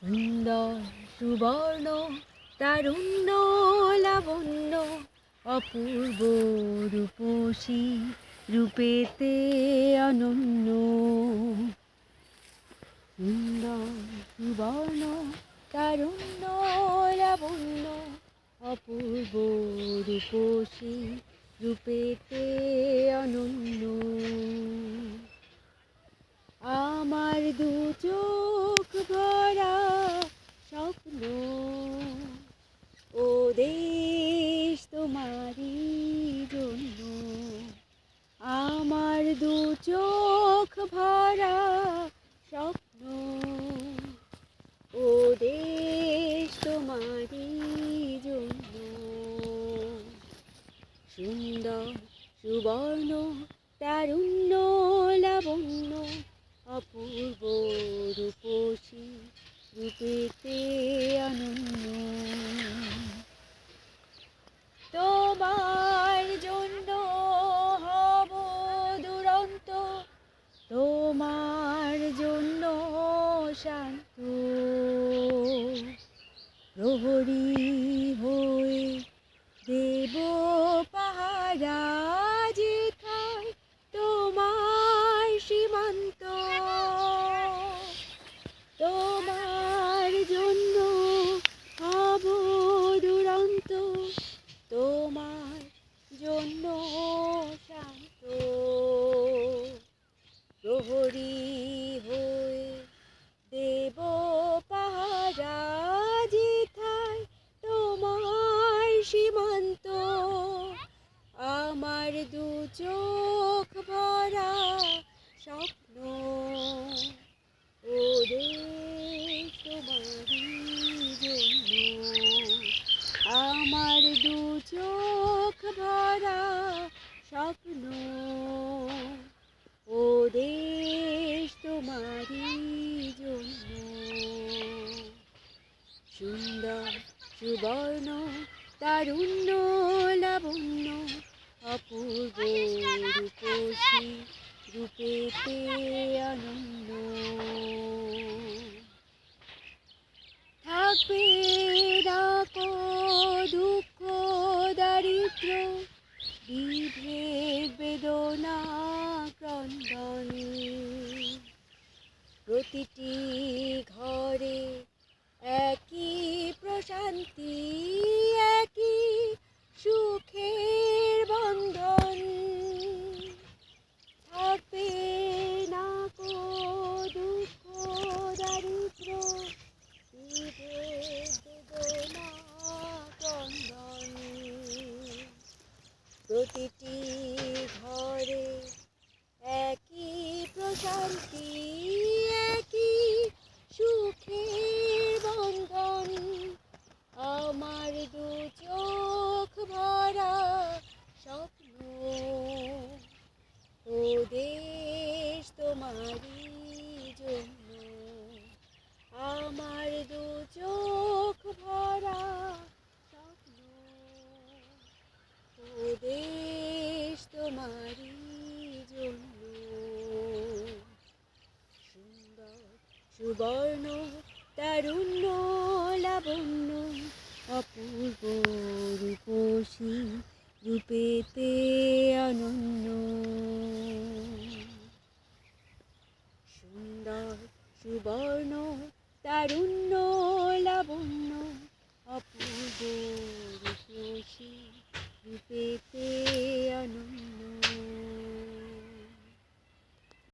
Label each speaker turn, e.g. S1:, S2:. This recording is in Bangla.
S1: সুন্দর সুবর্ণ তারুণ্য লাবণ্য অপূর্ব রূপসী রূপেতে অনন্য। সুন্দর সুবর্ণ তারুণ্য লাবণ্য অপূর্ব রূপসী রূপেতে অনন্য। আমার দু চোখ ভরা স্বপ্ন, ও দেশ তোমারই জন্য। আমার দু চোখ ভরা স্বপ্ন, ও দেশ তোমারই জন্য। সুন্দর সুবর্ণ তারুণ্য লাবণ্য অপূর্ব রূপসী রূপেতে অনন্য। তোমার জন্য হব দুরন্ত, তোমার জন্য শান্ত। প্রহরী হয়ে দেব পাহারা যেথায় তোমার সীমান্ত। তোমার জন্য হব দুরন্ত, তোমার জন্য শান্ত। প্রহরী হয়ে দেব পাহারা যেথায় তোমার সীমান্ত। আমার দু চোখ ভরা স্বপ্ন, ও দেশ তোমারই জন্য। আমার দু চোখ ভরা স্বপ্ন, ও দেশ তোমারই জন্য। সুন্দর সুবর্ণ তারুণ্য লাবণ্য অপূর্ব রূপসী রূপেতে অনন্য। থাকবে না কো দুঃখ দারিদ্র বিভেদ বেদনা ক্রন্দন। প্রতিটি ঘরে একই প্রশান্তি, একই সুখের বন্ধন। থাকবে না কো দুঃখ দারিদ্র বিভেদ বেদনা ক্রন্দন। প্রতিটি ঘরে একই প্রশান্তি, একই সুখের বন্ধন। আমার দু চোখ ভরা স্বপ্ন, ও দেশ তোমারই জন্য। আমার দু চোখ ভরা স্বপ্ন, ও দেশ তোমারই জন্য। সুন্দর সুবর্ণ তারুণ্য লাবণ্য অপূর্ব রূপসী রূপেতে অনন্য। সুন্দর সুবর্ণ তারুণ্য লাবণ্য অপূর্ব রূপসী রূপেতে অনন্য।